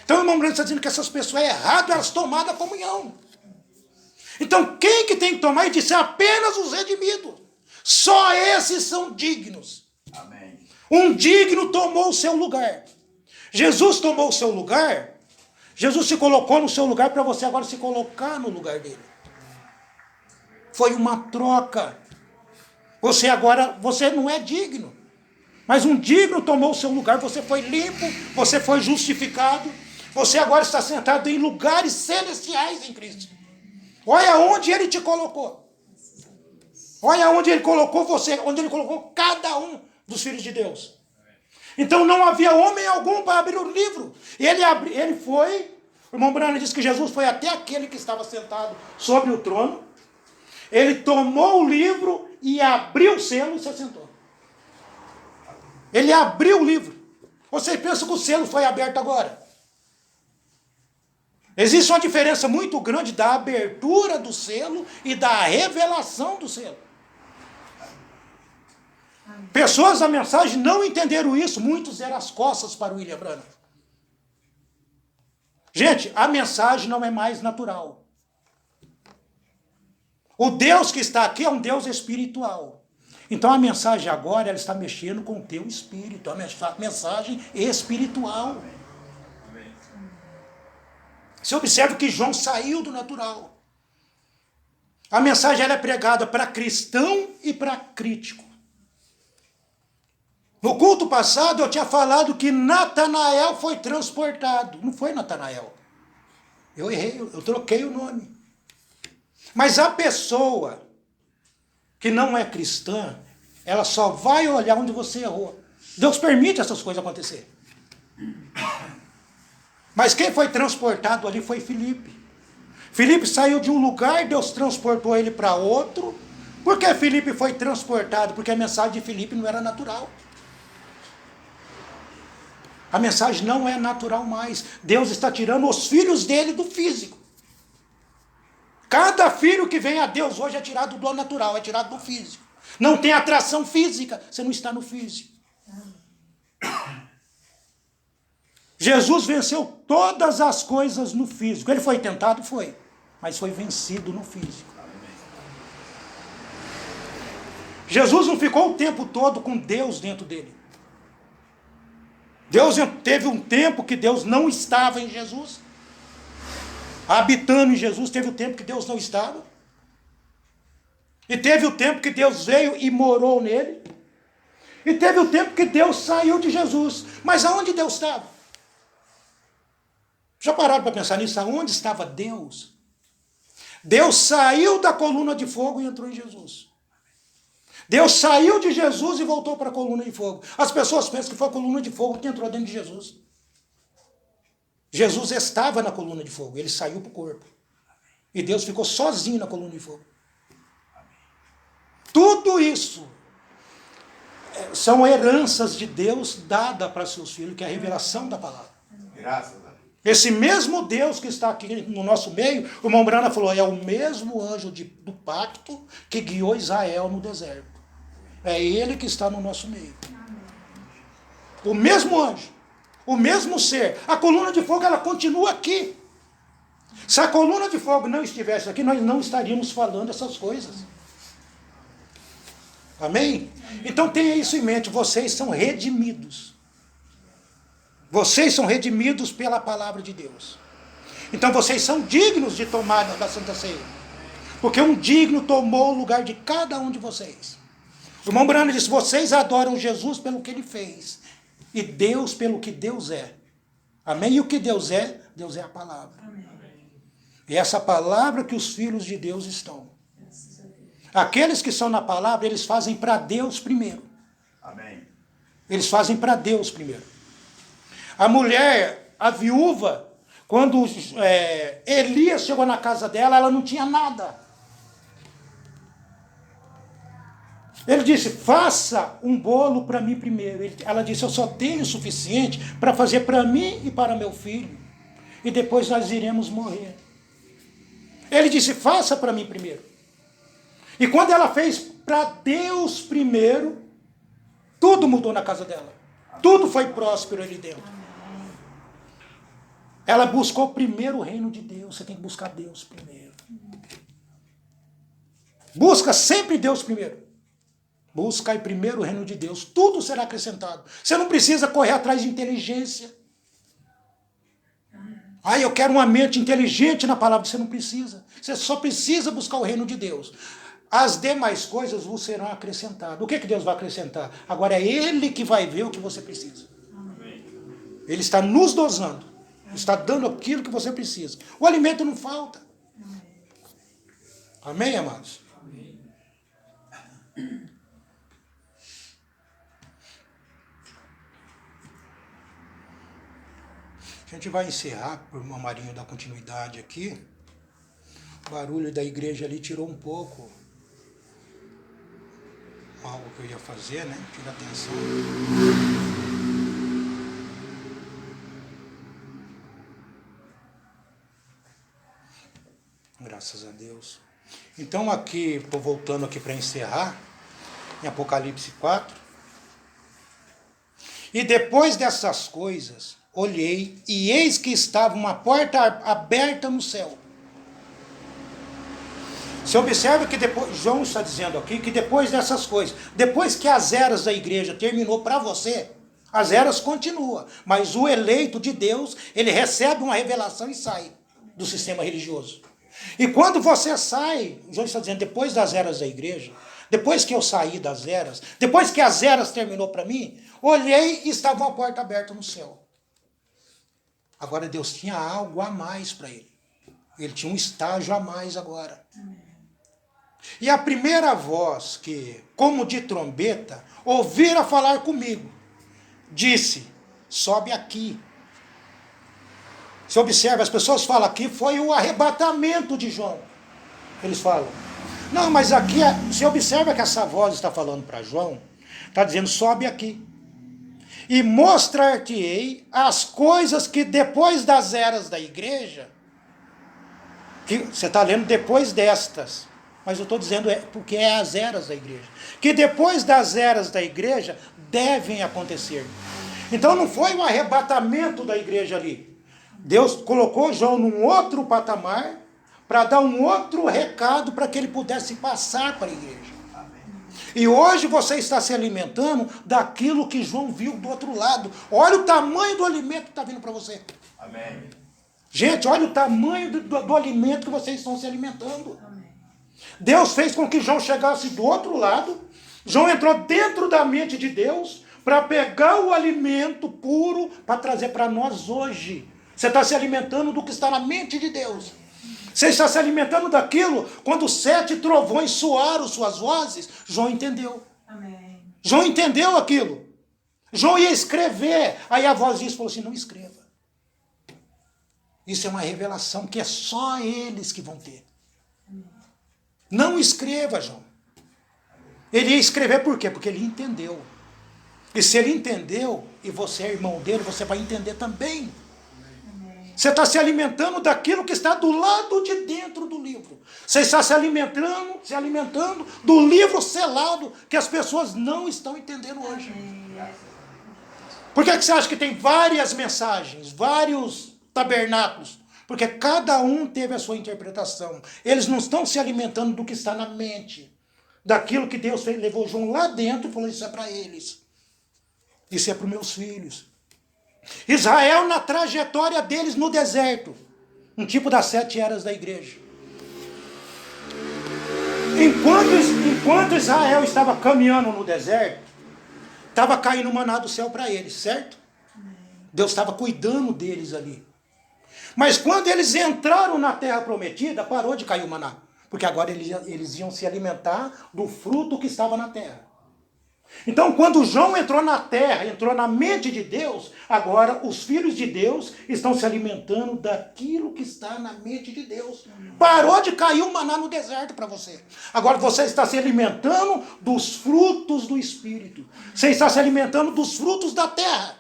Então o irmão Branco está dizendo que essas pessoas é errado elas tomarem a comunhão. Então quem que tem que tomar? Ele disse, apenas os redimidos. Só esses são dignos. Amém. Um digno tomou o seu lugar. Jesus tomou o seu lugar. Jesus se colocou no seu lugar para você agora se colocar no lugar dele. Foi uma troca. Você não é digno. Mas um digno tomou o seu lugar, você foi limpo, você foi justificado. Você agora está sentado em lugares celestiais em Cristo. Olha onde ele te colocou. Olha onde ele colocou você, onde ele colocou cada um dos filhos de Deus. Então não havia homem algum para abrir o livro. E ele foi, o irmão Brana disse que Jesus foi até aquele que estava sentado sobre o trono. Ele tomou o livro e abriu o selo e se assentou. Ele abriu o livro. Você pensa que o selo foi aberto agora? Existe uma diferença muito grande da abertura do selo e da revelação do selo. Pessoas da mensagem não entenderam isso, muitos deram as costas para o William Branham. Gente, a mensagem não é mais natural. O Deus que está aqui é um Deus espiritual. Então a mensagem agora, ela está mexendo com o teu espírito, a mensagem espiritual. Você observa que João saiu do natural. A mensagem ela é pregada para cristão e para crítico. No culto passado eu tinha falado que Natanael foi transportado. Não foi Natanael. Eu errei, eu troquei o nome. Mas a pessoa que não é cristã, ela só vai olhar onde você errou. Deus permite essas coisas acontecer. Mas quem foi transportado ali foi Filipe. Filipe saiu de um lugar, Deus transportou ele para outro. Por que Filipe foi transportado? Porque a mensagem de Filipe não era natural. A mensagem não é natural mais. Deus está tirando os filhos dele do físico. Cada filho que vem a Deus hoje é tirado do natural, é tirado do físico. Não tem atração física, você não está no físico. Jesus venceu todas as coisas no físico. Ele foi tentado? Foi. Mas foi vencido no físico. Jesus não ficou o tempo todo com Deus dentro dele. Deus teve um tempo que Deus não estava em Jesus. Habitando em Jesus, teve o tempo que Deus não estava. E teve o tempo que Deus veio e morou nele. E teve o tempo que Deus saiu de Jesus. Mas aonde Deus estava? Já pararam para pensar nisso? Aonde estava Deus? Deus saiu da coluna de fogo e entrou em Jesus. Deus saiu de Jesus e voltou para a coluna de fogo. As pessoas pensam que foi a coluna de fogo que entrou dentro de Jesus. Jesus estava na coluna de fogo, ele saiu para o corpo. E Deus ficou sozinho na coluna de fogo. Tudo isso são heranças de Deus dada para seus filhos, que é a revelação da palavra. Graças a Deus. Esse mesmo Deus que está aqui no nosso meio, o irmão Brana falou, é o mesmo anjo do pacto que guiou Israel no deserto. É ele que está no nosso meio. O mesmo anjo, o mesmo ser. A coluna de fogo, ela continua aqui. Se a coluna de fogo não estivesse aqui, nós não estaríamos falando essas coisas. Amém? Então tenha isso em mente, vocês são redimidos. Vocês são redimidos pela palavra de Deus. Então vocês são dignos de tomar da Santa Ceia. Porque um digno tomou o lugar de cada um de vocês. O irmão Brano disse, vocês adoram Jesus pelo que ele fez. E Deus pelo que Deus é. Amém? E o que Deus é? Deus é a palavra. Amém. E essa palavra que os filhos de Deus estão. Aqueles que são na palavra, eles fazem para Deus primeiro. Amém. Eles fazem para Deus primeiro. A mulher, a viúva, quando Elias chegou na casa dela, ela não tinha nada. Ele disse, faça um bolo para mim primeiro. Ela disse, eu só tenho o suficiente para fazer para mim e para meu filho. E depois nós iremos morrer. Ele disse, faça para mim primeiro. E quando ela fez para Deus primeiro, tudo mudou na casa dela. Tudo foi próspero ali dentro. Ela buscou primeiro o reino de Deus. Você tem que buscar Deus primeiro. Busca sempre Deus primeiro. Busca primeiro o reino de Deus. Tudo será acrescentado. Você não precisa correr atrás de inteligência. Eu quero uma mente inteligente na palavra. Você não precisa. Você só precisa buscar o reino de Deus. As demais coisas vos serão acrescentadas. O que Deus vai acrescentar? Agora é Ele que vai ver o que você precisa. Ele está nos dosando. Está dando aquilo que você precisa. O alimento não falta. Amém, amados? Amém. A gente vai encerrar, para o irmão Marinho dar continuidade aqui. O barulho da igreja ali tirou um pouco algo que eu ia fazer, né? Tira atenção. Graças a Deus. Então aqui, voltando aqui para encerrar, em Apocalipse 4. E depois dessas coisas, olhei, e eis que estava uma porta aberta no céu. Você observa que depois, João está dizendo aqui, que depois dessas coisas, depois que as eras da igreja terminou para você, as eras continuam, mas o eleito de Deus, ele recebe uma revelação e sai do sistema religioso. E quando você sai, João está dizendo, depois das eras da igreja, depois que eu saí das eras, depois que as eras terminou para mim, olhei e estava uma porta aberta no céu. Agora Deus tinha algo a mais para ele. Ele tinha um estágio a mais agora. E a primeira voz que, como de trombeta, ouvira falar comigo, disse, sobe aqui. Você observa, as pessoas falam aqui, foi o arrebatamento de João. Eles falam. Não, mas aqui, você observa que essa voz está falando para João, está dizendo, sobe aqui. E mostrar-te-ei as coisas que depois das eras da igreja, que você está lendo depois destas, mas eu estou dizendo porque é as eras da igreja, que depois das eras da igreja devem acontecer. Então não foi o arrebatamento da igreja ali. Deus colocou João num outro patamar para dar um outro recado para que ele pudesse passar para a igreja. E hoje você está se alimentando daquilo que João viu do outro lado. Olha o tamanho do alimento que está vindo para você. Amém. Gente, olha o tamanho do alimento que vocês estão se alimentando. Amém. Deus fez com que João chegasse do outro lado. João entrou dentro da mente de Deus para pegar o alimento puro para trazer para nós hoje. Você está se alimentando do que está na mente de Deus. Você está se alimentando daquilo, quando 7 trovões soaram suas vozes, João entendeu. Amém. João entendeu aquilo. João ia escrever, aí a voz disse, falou assim, não escreva. Isso é uma revelação que é só eles que vão ter. Amém. Não escreva, João. Ele ia escrever por quê? Porque ele entendeu. E se ele entendeu, e você é irmão dele, você vai entender também. Você está se alimentando daquilo que está do lado de dentro do livro. Você está se alimentando do livro selado que as pessoas não estão entendendo hoje. Por que você acha que tem várias mensagens, vários tabernáculos? Porque cada um teve a sua interpretação. Eles não estão se alimentando do que está na mente. Daquilo que Deus fez, levou João lá dentro e falou, isso é para eles. Isso é para os meus filhos. Israel na trajetória deles no deserto, um tipo das 7 eras da igreja. Enquanto Israel estava caminhando no deserto, estava caindo maná do céu para eles, certo? Deus estava cuidando deles ali. Mas quando eles entraram na terra prometida, parou de cair o maná, porque agora eles iam se alimentar do fruto que estava na terra. Então, quando João entrou na terra, entrou na mente de Deus, agora os filhos de Deus estão se alimentando daquilo que está na mente de Deus. Parou de cair o maná no deserto para você. Agora você está se alimentando dos frutos do Espírito. Você está se alimentando dos frutos da terra.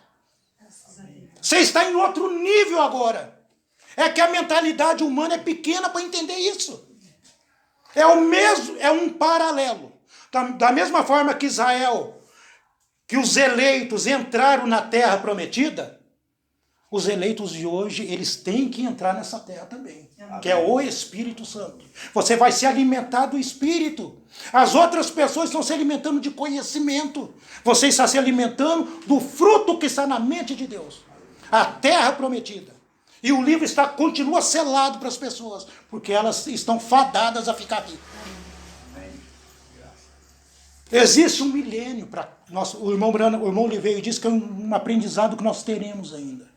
Você está em outro nível agora. É que a mentalidade humana é pequena para entender isso. É um paralelo. Da mesma forma que Israel, que os eleitos entraram na terra prometida, os eleitos de hoje, eles têm que entrar nessa terra também, que é o Espírito Santo. Você vai se alimentar do Espírito. As outras pessoas estão se alimentando de conhecimento. Você está se alimentando do fruto que está na mente de Deus. A terra prometida. E o livro continua selado para as pessoas, porque elas estão fadadas a ficar aqui. Existe um milênio para nós. O irmão Oliveira disse que é um aprendizado que nós teremos ainda.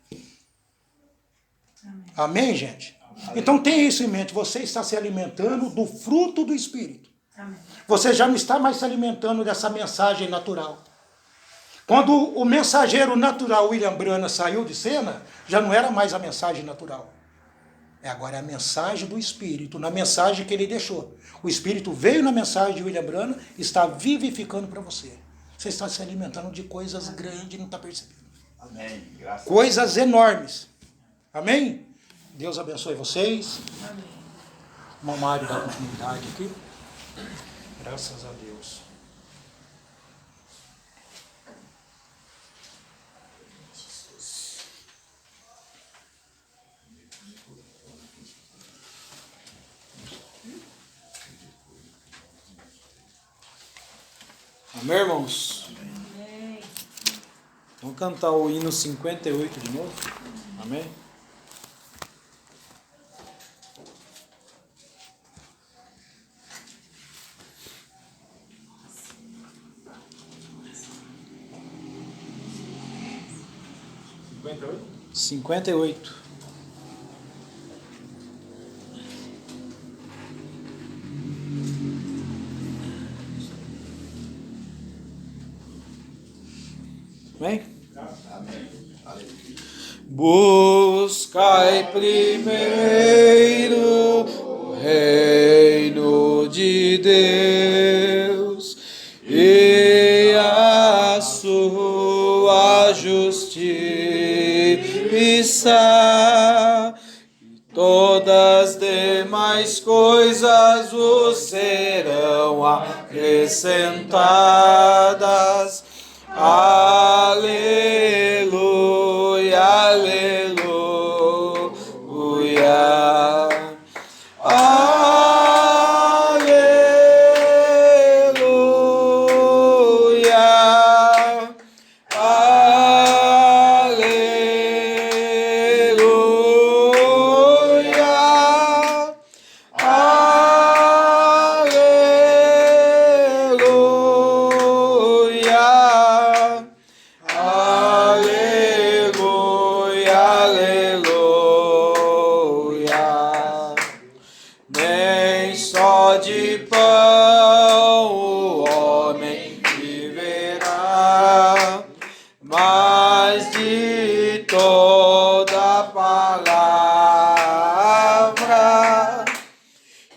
Amém, gente? Amém. Então tenha isso em mente. Você está se alimentando do fruto do Espírito. Amém. Você já não está mais se alimentando dessa mensagem natural. Quando o mensageiro natural William Branham saiu de cena, já não era mais a mensagem natural. Agora é a mensagem do Espírito, na mensagem que ele deixou. O Espírito veio na mensagem de William Branham e está vivificando para você. Você está se alimentando de coisas grandes e não está percebendo. Amém. Graças coisas enormes. Amém? Deus abençoe vocês. Amém. Irmão Mário dá continuidade aqui. Graças a Deus. Amém, irmãos? Amém. Vamos cantar o hino 58 de novo? Amém? Cinquenta e oito. Amém? Buscai primeiro o reino de Deus e a sua justiça, e todas as demais coisas vos serão acrescentadas. Aleluia, aleluia, aleluia, aleluia, aleluia. Aleluia, aleluia. Nem só de pão o homem viverá, mas de toda palavra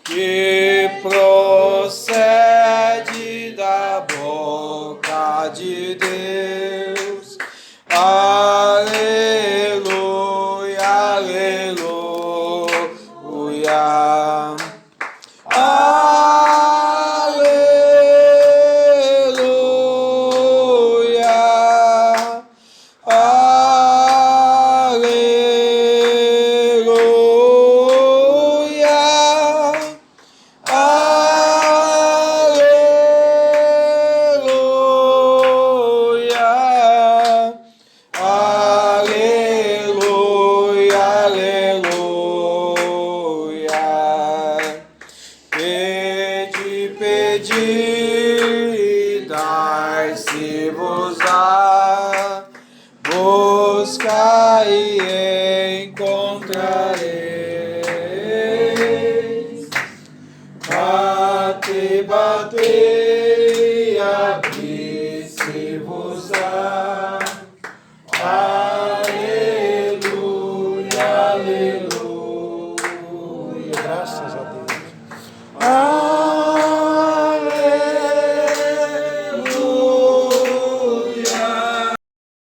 que procede da boca de Deus. Aleluia, aleluia. Aleluia. Aleluia. Aleluia. Aleluia, aleluia. Pedi, pedi, dar-se-vos-á. Buscai e encontrareis. Bate, bate.